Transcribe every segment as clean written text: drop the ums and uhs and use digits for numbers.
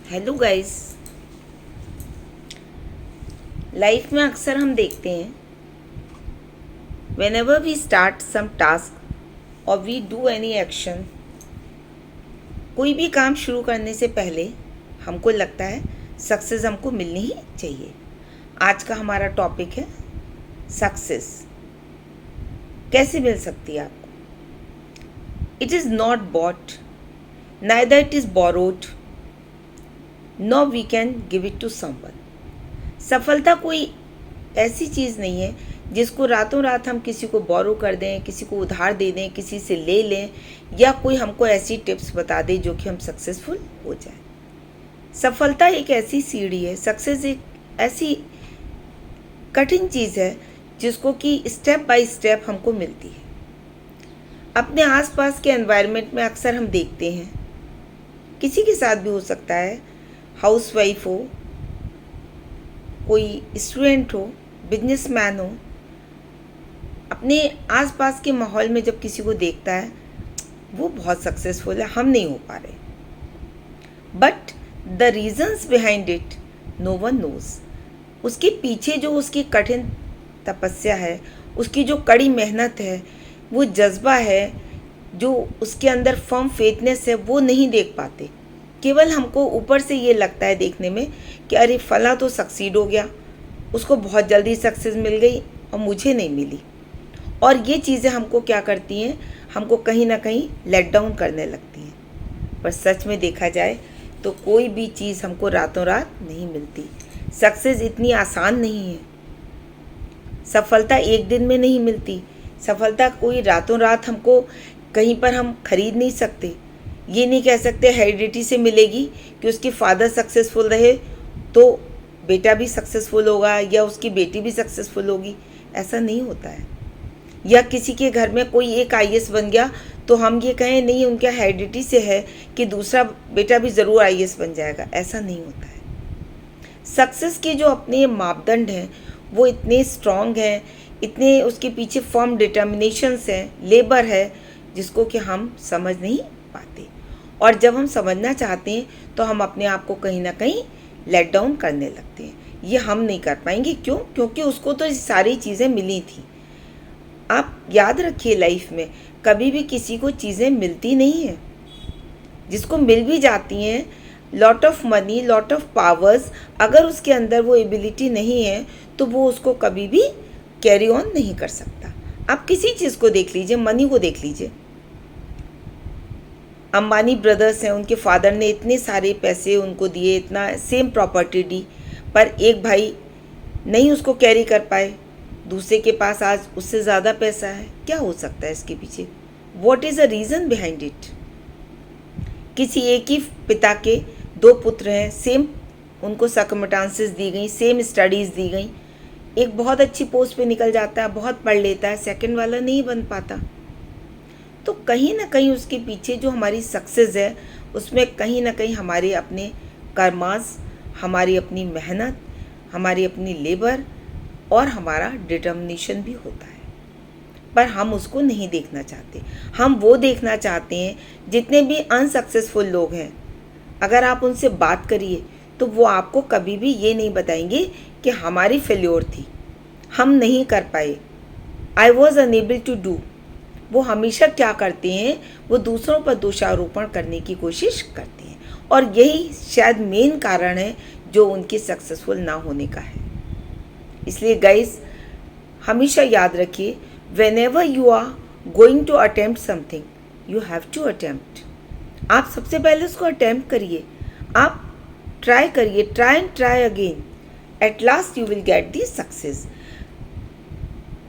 Hello guys. Life में अक्सर हम देखते हैं whenever we start some task or we do any action, कोई भी काम शुरू करने से पहले हमको लगता है सक्सेस हमको मिलनी ही चाहिए। आज का हमारा टॉपिक है सक्सेस कैसे मिल सकती है आपको। It is not bought, neither it is borrowed, no we can give it to someone. सफलता कोई ऐसी चीज़ नहीं है जिसको रातों रात हम किसी को बोरो कर दें, किसी को उधार दे दें, किसी से ले लें, या कोई हमको ऐसी टिप्स बता दे जो कि हम सक्सेसफुल हो जाए। सफलता एक ऐसी सीढ़ी है, सक्सेस एक ऐसी कठिन चीज़ है जिसको कि स्टेप बाय स्टेप हमको मिलती है। अपने आसपास के एनवायरनमेंट में अक्सर हम देखते हैं, किसी के साथ भी हो सकता है, हाउसवाइफ हो, कोई स्टूडेंट हो, बिजनेसमैन हो, अपने आसपास के माहौल में जब किसी को देखता है वो बहुत सक्सेसफुल है, हम नहीं हो पा रहे, but the reasons behind it no one knows. उसके पीछे जो उसकी कठिन तपस्या है, उसकी जो कड़ी मेहनत है, वो जज्बा है, जो उसके अंदर फर्म फेथनेस है, वो नहीं देख पाते। केवल हमको ऊपर से ये लगता है देखने में कि अरे फला तो सक्सीड हो गया, उसको बहुत जल्दी सक्सेस मिल गई और मुझे नहीं मिली। और ये चीज़ें हमको क्या करती हैं, हमको कहीं ना कहीं लेट डाउन करने लगती हैं। पर सच में देखा जाए तो कोई भी चीज़ हमको रातों रात नहीं मिलती। सक्सेस इतनी आसान नहीं है, सफलता एक दिन में नहीं मिलती, सफलता कोई रातों रात हमको कहीं पर हम खरीद नहीं सकते। ये नहीं कह सकते हेरिडिटी से मिलेगी कि उसके फादर सक्सेसफुल रहे तो बेटा भी सक्सेसफुल होगा या उसकी बेटी भी सक्सेसफुल होगी, ऐसा नहीं होता है। या किसी के घर में कोई एक आईएएस बन गया तो हम ये कहें नहीं उनका हेरिडिटी से है कि दूसरा बेटा भी ज़रूर आईएएस बन जाएगा, ऐसा नहीं होता है। सक्सेस के जो अपने मापदंड हैं वो इतने स्ट्रॉन्ग हैं, इतने उसके पीछे फर्म डिटर्मिनेशंस हैं, लेबर है, जिसको कि हम समझ नहीं पाते। और जब हम समझना चाहते हैं तो हम अपने आप को कहीं ना कहीं लेट डाउन करने लगते हैं। ये हम नहीं कर पाएंगे, क्यों? क्योंकि उसको तो ये सारी चीज़ें मिली थी। आप याद रखिए, लाइफ में कभी भी किसी को चीज़ें मिलती नहीं हैं। जिसको मिल भी जाती हैं, lot of money, lot of powers, अगर उसके अंदर वो एबिलिटी नहीं है तो वो उसको कभी भी कैरी ऑन नहीं कर सकता। आप किसी चीज़ को देख लीजिए, मनी को देख लीजिए। अंबानी ब्रदर्स हैं, उनके फादर ने इतने सारे पैसे उनको दिए, इतना सेम प्रॉपर्टी दी, पर एक भाई नहीं उसको कैरी कर पाए, दूसरे के पास आज उससे ज़्यादा पैसा है। क्या हो सकता है इसके पीछे? What is a reason behind it? किसी एक ही पिता के दो पुत्र हैं, सेम उनको सर्कमस्टांसेस दी गई, सेम स्टडीज़ दी गई, एक बहुत अच्छी पोस्ट पे निकल जाता है, बहुत पढ़ लेता है, सेकंड वाला नहीं बन पाता। तो कहीं ना कहीं उसके पीछे जो हमारी सक्सेस है उसमें कहीं ना कहीं हमारे अपने कर्मास, हमारी अपनी मेहनत, हमारी अपनी लेबर और हमारा डिटर्मिनेशन भी होता है। पर हम उसको नहीं देखना चाहते। हम वो देखना चाहते हैं, जितने भी अनसक्सेसफुल लोग हैं, अगर आप उनसे बात करिए तो वो आपको कभी भी ये नहीं बताएंगे कि हमारी फेल्योर थी, हम नहीं कर पाए, I was unable to do. वो हमेशा क्या करते हैं, वो दूसरों पर दोषारोपण करने की कोशिश करते हैं, और यही शायद मेन कारण है जो उनके सक्सेसफुल ना होने का है। इसलिए गाइस, हमेशा याद रखिए, whenever you are going to attempt something, you have to attempt। आप सबसे पहले उसको अटेम्प्ट करिए, आप ट्राई करिए, try and try again, at last you will get the success.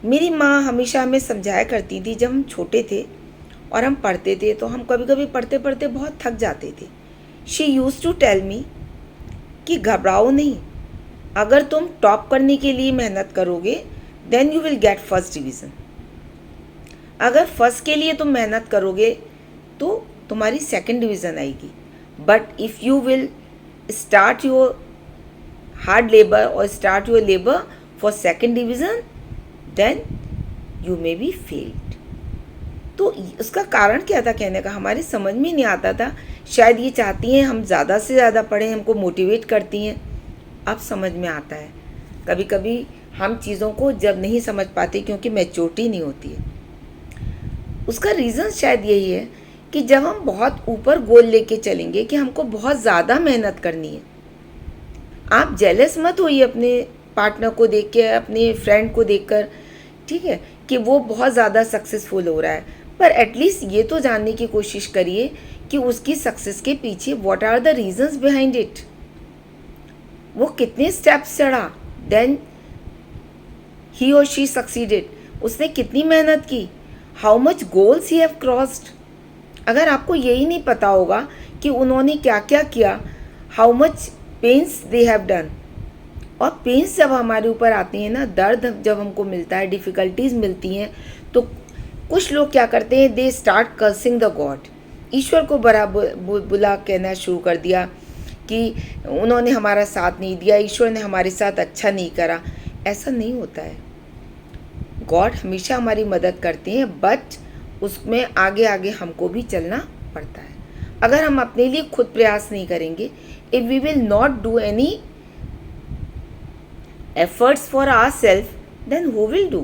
मेरी माँ हमेशा हमें समझाया करती थी, जब हम छोटे थे और हम पढ़ते थे तो हम कभी कभी पढ़ते पढ़ते बहुत थक जाते थे। She use to tell me कि घबराओ नहीं, अगर तुम टॉप करने के लिए मेहनत करोगे then you will get first division. अगर फर्स्ट के लिए तुम मेहनत करोगे तो तुम्हारी सेकंड डिवीज़न आएगी, but if you will start your hard labour और start your labour for second division then you may be failed. तो उसका कारण क्या था कहने का, हमारी समझ में नहीं आता था। शायद ये चाहती हैं हम ज़्यादा से ज़्यादा पढ़ें, हमको मोटिवेट करती हैं। अब समझ में आता है। कभी कभी हम चीज़ों को जब नहीं समझ पाते क्योंकि मैच्योरिटी नहीं होती है। उसका रीज़न शायद यही है कि जब हम बहुत ऊपर गोल लेके चलेंगे कि हमको बहुत ज़्यादा मेहनत करनी है। आप जेलस मत होइए अपने पार्टनर को देख के, अपने फ्रेंड को देखकर, ठीक है, कि वो बहुत ज़्यादा सक्सेसफुल हो रहा है, पर एटलीस्ट ये तो जानने की कोशिश करिए कि उसकी सक्सेस के पीछे what are the reasons behind it. वो कितने स्टेप्स चढ़ा, देन ही और शी सक्सीडेड। उसने कितनी मेहनत की, how much goals he have crossed. अगर आपको यही नहीं पता होगा कि उन्होंने क्या क्या किया, how much pains they have done. और पेन्स जब हमारे ऊपर आती हैं ना, दर्द जब हमको मिलता है, डिफ़िकल्टीज मिलती हैं, तो कुछ लोग क्या करते हैं, they start cursing the god. ईश्वर को बड़ा बुला कहना शुरू कर दिया कि उन्होंने हमारा साथ नहीं दिया, ईश्वर ने हमारे साथ अच्छा नहीं करा। ऐसा नहीं होता है। गॉड हमेशा हमारी मदद करते हैं, बट उसमें आगे आगे हमको भी चलना पड़ता है। अगर हम अपने लिए खुद प्रयास नहीं करेंगे, if we will not do any efforts for ourselves, then who will do?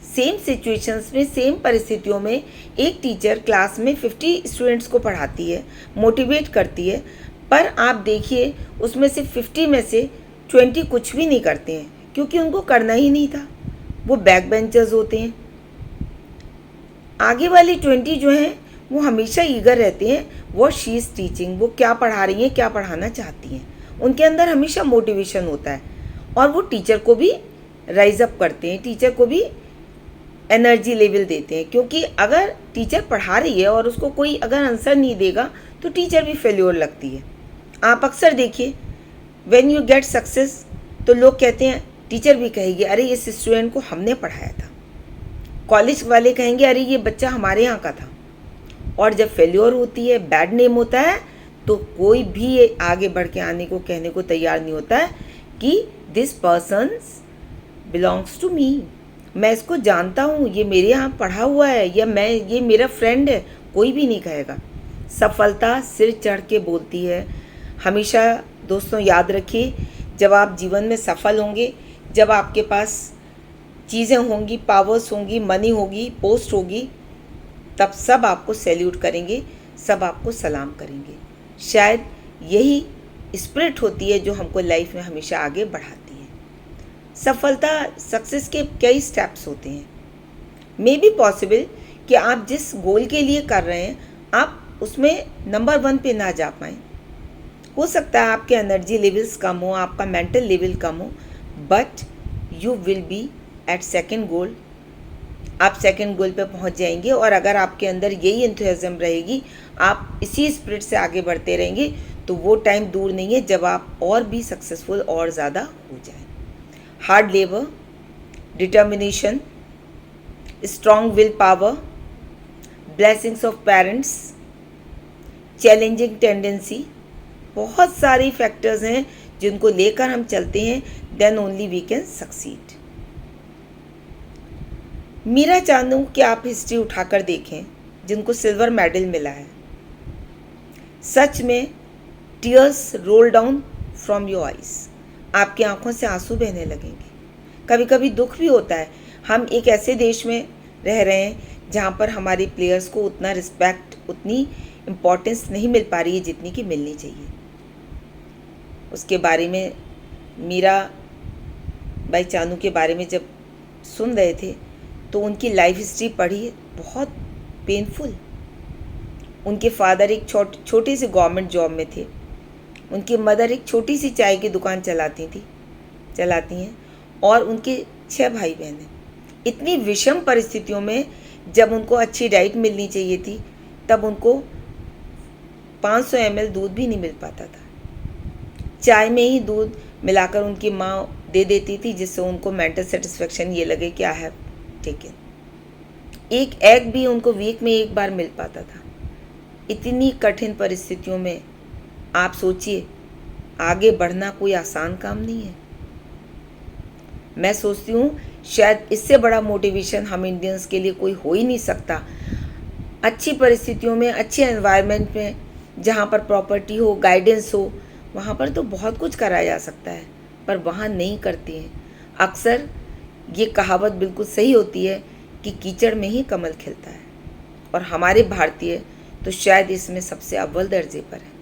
Same situations में, सेम परिस्थितियों में एक टीचर क्लास में 50 स्टूडेंट्स को पढ़ाती है, मोटिवेट करती है, पर आप देखिए उसमें से 50 में से 20 कुछ भी नहीं करते हैं क्योंकि उनको करना ही नहीं था। वो बैक बेंचर्स होते हैं। आगे वाली 20 जो हैं वो हमेशा ईगर रहते हैं, वो शी इज़ टीचिंग, वो क्या पढ़ा रही हैं, क्या पढ़ाना चाहती हैं। उनके अंदर हमेशा मोटिवेशन होता है और वो टीचर को भी राइज अप करते हैं, टीचर को भी एनर्जी लेवल देते हैं। क्योंकि अगर टीचर पढ़ा रही है और उसको कोई अगर आंसर नहीं देगा तो टीचर भी फेल्योर लगती है। आप अक्सर देखिए, व्हेन यू गेट सक्सेस तो लोग कहते हैं, टीचर भी कहेगी अरे इस स्टूडेंट को हमने पढ़ाया था, कॉलेज वाले कहेंगे अरे ये बच्चा हमारे यहाँ का था। और जब फेल्योर होती है, बैड नेम होता है, तो कोई भी आगे बढ़ के आने को कहने को तैयार नहीं होता है कि this persons belongs to me, मैं इसको जानता हूँ, ये मेरे यहाँ पढ़ा हुआ है, या ये मेरा फ्रेंड है। कोई भी नहीं कहेगा। सफलता सिर चढ़ के बोलती है। हमेशा दोस्तों याद रखिए, जब आप जीवन में सफल होंगे, जब आपके पास चीज़ें होंगी, पावर्स होंगी, मनी होगी, पोस्ट होगी, तब सब आपको सैल्यूट करेंगे, सब आपको सलाम करेंगे। शायद यही स्पिरिट होती है जो हमको लाइफ में हमेशा आगे बढ़ाती है। सफलता, सक्सेस के कई स्टेप्स होते हैं। मे बी पॉसिबल कि आप जिस गोल के लिए कर रहे हैं, आप उसमें नंबर 1 पे ना जा पाएँ। हो सकता है आपके एनर्जी लेवल्स कम हो, आपका मेंटल लेवल कम हो, but you will be at second goal. आप सेकंड गोल पे पहुंच जाएंगे। और अगर आपके अंदर यही एंथुसियाज्म रहेगी, आप इसी स्पिरिट से आगे बढ़ते रहेंगे, तो वो टाइम दूर नहीं है जब आप और भी सक्सेसफुल और ज़्यादा हो जाएं। Hard labour, determination, strong will power, blessings of parents, challenging tendency, बहुत सारी फैक्टर्स हैं जिनको लेकर हम चलते हैं, then only we can succeed. मेरा चाहता हूँ कि आप हिस्ट्री उठाकर देखें जिनको सिल्वर मेडल मिला है। सच में tears roll down from your eyes, आपकी आंखों से आंसू बहने लगेंगे। कभी कभी दुख भी होता है, हम एक ऐसे देश में रह रहे हैं जहाँ पर हमारे प्लेयर्स को उतना रिस्पेक्ट, उतनी इम्पोर्टेंस नहीं मिल पा रही है जितनी कि मिलनी चाहिए। उसके बारे में मीरा बाई चानू के बारे में जब सुन रहे थे तो उनकी लाइफ हिस्ट्री पढ़ी, बहुत पेनफुल। उनके फादर एक छोटी सी गवर्नमेंट जॉब में थे, उनकी मदर एक छोटी सी चाय की दुकान चलाती हैं, और उनके 6 भाई बहन हैं। इतनी विषम परिस्थितियों में जब उनको अच्छी डाइट मिलनी चाहिए थी, तब उनको 500 ml दूध भी नहीं मिल पाता था। चाय में ही दूध मिलाकर उनकी माँ दे देती थी, जिससे उनको मेंटल सेटिस्फेक्शन ये लगे कि आई हैव टेकन। एक एग भी उनको वीक में एक बार मिल पाता था। इतनी कठिन परिस्थितियों में आप सोचिए, आगे बढ़ना कोई आसान काम नहीं है। मैं सोचती हूँ शायद इससे बड़ा मोटिवेशन हम इंडियंस के लिए कोई हो ही नहीं सकता। अच्छी परिस्थितियों में, अच्छे एनवायरनमेंट में, जहाँ पर प्रॉपर्टी हो, गाइडेंस हो, वहाँ पर तो बहुत कुछ करा जा सकता है, पर वहाँ नहीं करती हैं। अक्सर ये कहावत बिल्कुल सही होती है कि कीचड़ में ही कमल खिलता है, और हमारे भारतीय तो शायद इसमें सबसे अव्वल दर्जे पर है।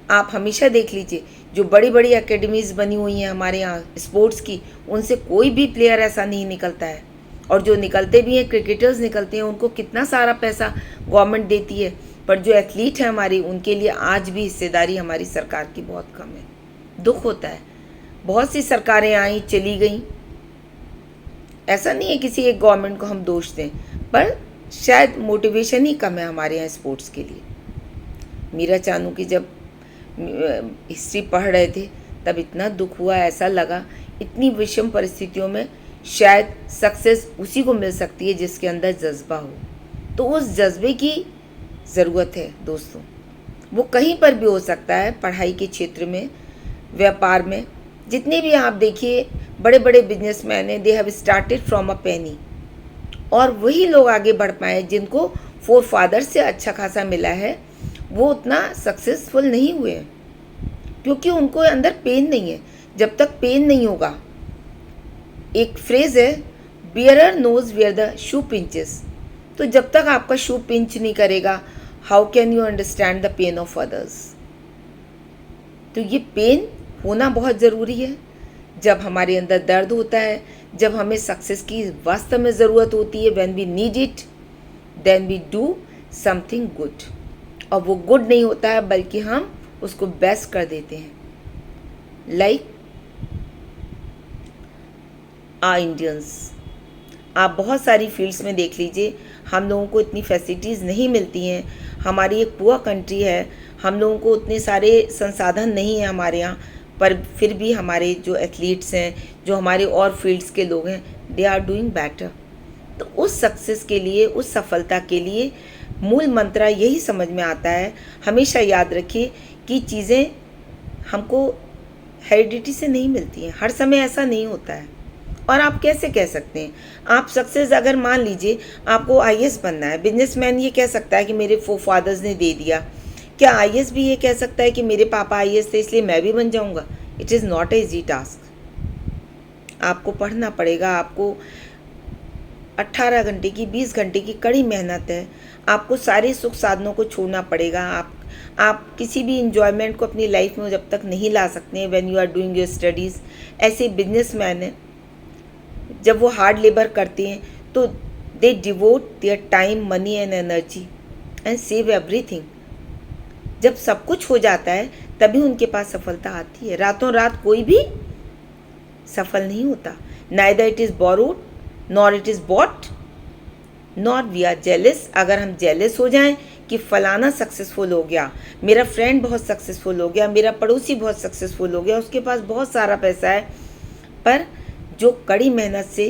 आप हमेशा देख लीजिए, जो बड़ी बड़ी एकेडमीज़ बनी हुई हैं हमारे यहाँ स्पोर्ट्स की, उनसे कोई भी प्लेयर ऐसा नहीं निकलता है, और जो निकलते भी हैं, क्रिकेटर्स निकलते हैं, उनको कितना सारा पैसा गवर्नमेंट देती है, पर जो एथलीट हैं हमारी, उनके लिए आज भी हिस्सेदारी हमारी सरकार की बहुत कम है। दुख होता है। बहुत सी सरकारें आई, चली गईं, ऐसा नहीं है किसी एक गवर्नमेंट को हम दोष दें, पर शायद मोटिवेशन ही कम है हमारे यहाँ स्पोर्ट्स के लिए। मीरा चानू की जब हिस्ट्री पढ़ रहे थे तब इतना दुख हुआ, ऐसा लगा इतनी विषम परिस्थितियों में शायद सक्सेस उसी को मिल सकती है जिसके अंदर जज्बा हो। तो उस जज्बे की ज़रूरत है दोस्तों। वो कहीं पर भी हो सकता है, पढ़ाई के क्षेत्र में, व्यापार में, जितने भी आप देखिए बड़े बड़े बिजनेसमैन हैं, they have started from a penny, और वही लोग आगे बढ़ पाए जिनको फोर फादर से अच्छा खासा मिला है, वो उतना सक्सेसफुल नहीं हुए हैं, क्योंकि उनको अंदर पेन नहीं है। जब तक पेन नहीं होगा, एक फ्रेज है, bearer knows where the shoe pinches, तो जब तक आपका शू पिंच नहीं करेगा, how can you understand the pain of others. तो ये पेन होना बहुत ज़रूरी है। जब हमारे अंदर दर्द होता है, जब हमें सक्सेस की वास्तव में ज़रूरत होती है, when we need it, then we do something good, और वो गुड नहीं होता है बल्कि हम उसको बेस्ट कर देते हैं। लाइक इंडियंस, आप बहुत सारी फील्ड्स में देख लीजिए, हम लोगों को इतनी फैसिलिटीज़ नहीं मिलती हैं। हमारी एक पुअर कंट्री है, हम लोगों को उतने सारे संसाधन नहीं हैं हमारे यहाँ, पर फिर भी हमारे जो एथलीट्स हैं, जो हमारे और फील्ड्स के लोग हैं, दे आर डूइंग बेटर। तो उस सक्सेस के लिए, उस सफलता के लिए मूल मंत्र यही समझ में आता है, हमेशा याद रखिए कि चीज़ें हमको हेरिडिटी से नहीं मिलती हैं, हर समय ऐसा नहीं होता है। और आप कैसे कह सकते हैं, आप सक्सेस अगर मान लीजिए आपको आईएएस बनना है, बिजनेसमैन ये कह सकता है कि मेरे फादर्स ने दे दिया, क्या आईएएस भी ये कह सकता है कि मेरे पापा आईएएस थे इसलिए मैं भी बन जाऊंगा? It is not a easy task. आपको पढ़ना पड़ेगा, आपको 18 घंटे की, 20 घंटे की कड़ी मेहनत है, आपको सारे सुख साधनों को छोड़ना पड़ेगा। आप किसी भी इंजॉयमेंट को अपनी लाइफ में जब तक नहीं ला सकते हैं when you are doing your studies. ऐसे बिजनेसमैन हैं, जब वो हार्ड लेबर करते हैं तो they devote their time, money and energy and save everything. जब सब कुछ हो जाता है तभी उनके पास सफलता आती है। रातों रात कोई भी सफल नहीं होता। Neither it is borrowed nor it is bought nor we are jealous. अगर हम जेलस हो जाएं कि फलाना सक्सेसफुल हो गया, मेरा फ्रेंड बहुत सक्सेसफुल हो गया, मेरा पड़ोसी बहुत सक्सेसफुल हो गया, उसके पास बहुत सारा पैसा है, पर जो कड़ी मेहनत से,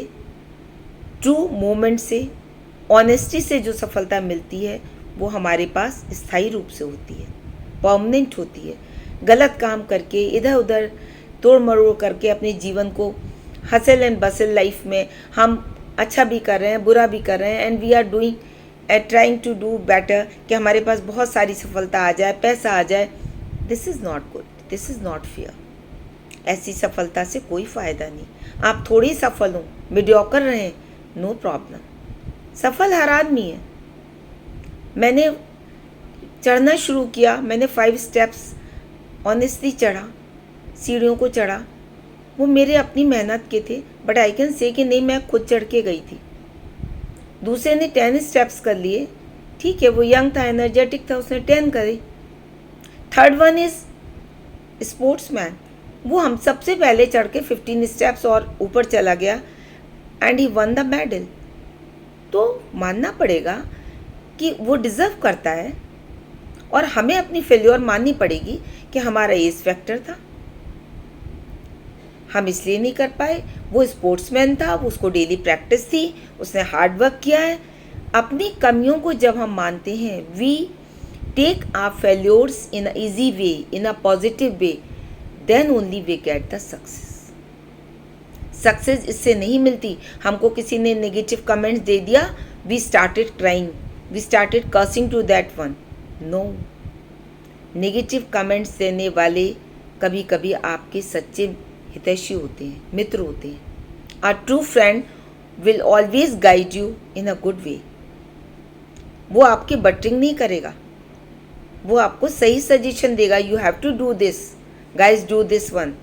ट्रू मोमेंट से, ऑनेस्टी से जो सफलता मिलती है वो हमारे पास स्थायी रूप से होती है, परमानेंट होती है। गलत काम करके, इधर उधर तोड़ मरोड़ करके अपने जीवन को हसल एंड बसल लाइफ में हम अच्छा भी कर रहे हैं, बुरा भी कर रहे हैं, and we are doing trying to do better, कि हमारे पास बहुत सारी सफलता आ जाए, पैसा आ जाए। This is not good, this is not fair. ऐसी सफलता से कोई फ़ायदा नहीं। आप थोड़ी सफल हों, मीडियोकर रहें, नो प्रॉब्लम। सफल हर आदमी है। मैंने चढ़ना शुरू किया, मैंने 5 स्टेप्स ऑनेस्टली चढ़ा, सीढ़ियों को चढ़ा, वो मेरे अपनी मेहनत के थे, बट आई कैन से कि नहीं, मैं खुद चढ़ के गई थी। दूसरे ने 10 स्टेप्स कर लिए, ठीक है, वो यंग था, एनर्जेटिक था, उसने 10 करे। थर्ड वन इज़ स्पोर्ट्समैन, वो हम सबसे पहले चढ़ के 15 स्टेप्स और ऊपर चला गया and he one the medal. तो मानना पड़ेगा कि वो डिज़र्व करता है, और हमें अपनी फेल्योर माननी पड़ेगी कि हमारा एज फैक्टर था, हम इसलिए नहीं कर पाए। वो स्पोर्ट्समैन था, उसको डेली प्रैक्टिस थी, उसने हार्ड वर्क किया है। अपनी कमियों को जब हम मानते हैं, we take our failures in a easy way, in a positive way, then only we get the success. Success इससे नहीं मिलती। हमको किसी ने नेगेटिव कमेंट्स दे दिया, we started crying, we started cursing to that one. No, negative comments देने वाले कभी कभी आपके सच्चे हितैषी होते हैं, मित्र होते हैं। A true friend will always guide you in a good way. वो आपकी बटरिंग नहीं करेगा, वो आपको सही सजेशन देगा, you have to do this guys, do this one.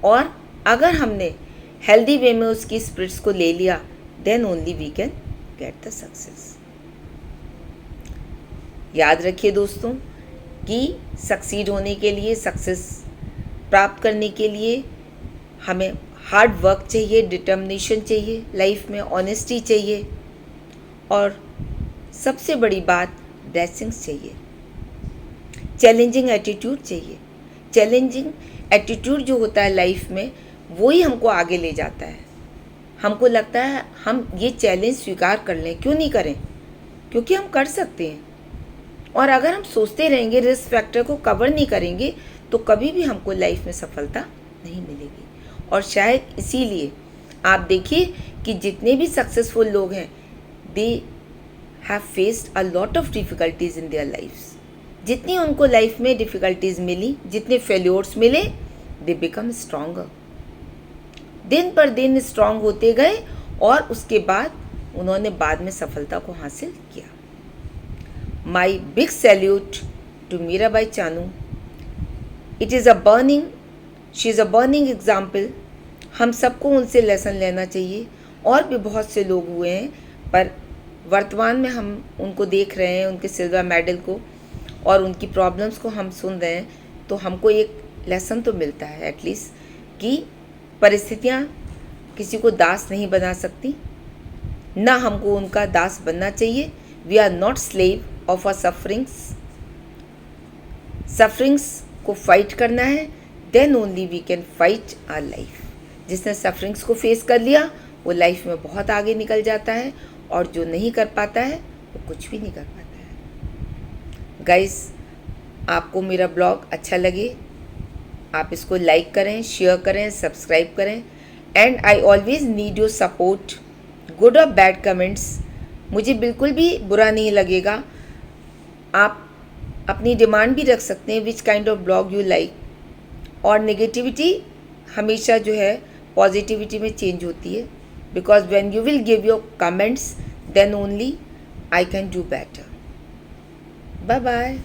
और अगर हमने हेल्दी वे में उसकी स्पिरिट्स को ले लिया, then only we can get the success. याद रखिए दोस्तों कि सक्सीड होने के लिए, सक्सेस प्राप्त करने के लिए हमें हार्ड वर्क चाहिए, डिटर्मिनेशन चाहिए, लाइफ में ऑनेस्टी चाहिए, और सबसे बड़ी बात ब्लेसिंग्स चाहिए, चैलेंजिंग एटीट्यूड चाहिए। चैलेंजिंग एटीट्यूड जो होता है लाइफ में, वो ही हमको आगे ले जाता है। हमको लगता है हम ये चैलेंज स्वीकार कर लें, क्यों नहीं करें, क्योंकि हम कर सकते हैं। और अगर हम सोचते रहेंगे, रिस्क फैक्टर को कवर नहीं करेंगे, तो कभी भी हमको लाइफ में सफलता नहीं मिलेगी। और शायद इसीलिए आप देखिए कि जितने भी सक्सेसफुल लोग हैं, they have faced a lot of difficulties in their lifes. जितनी उनको लाइफ में डिफ़िकल्टीज मिली, जितने फेल्योर्स मिले, दे बिकम स्ट्रॉन्गर। दिन पर दिन स्ट्रॉन्ग होते गए और उसके बाद उन्होंने बाद में सफलता को हासिल किया। My big salute to Mirabai Chanu. It is she is a burning example. हम सबको उनसे लेसन लेना चाहिए। और भी बहुत से लोग हुए हैं, पर वर्तमान में हम उनको देख रहे हैं, उनके सिल्वर मेडल को और उनकी प्रॉब्लम्स को हम सुन रहे हैं, तो हमको एक लेसन तो मिलता है एटलीस्ट, कि परिस्थितियाँ किसी को दास नहीं बना सकती, ना हमको उनका दास बनना चाहिए। We are not slave of a sufferings को फाइट करना है, then only we can fight our life. जिसने सफरिंग्स को फेस कर लिया, वो लाइफ में बहुत आगे निकल जाता है, और जो नहीं कर पाता है वो कुछ भी नहीं कर पाता है। गाइस, आपको मेरा ब्लॉग अच्छा लगे, आप इसको लाइक करें, शेयर करें, सब्सक्राइब करें। And I always need your support, good और बैड कमेंट्स। मुझे बिल्कुल भी बुरा नहीं लगेगा। आप अपनी डिमांड भी रख सकते हैं, which kind of blog you like. और नेगेटिविटी हमेशा जो है पॉजिटिविटी में चेंज होती है, because when you will give your comments, then only I can do better. Bye bye.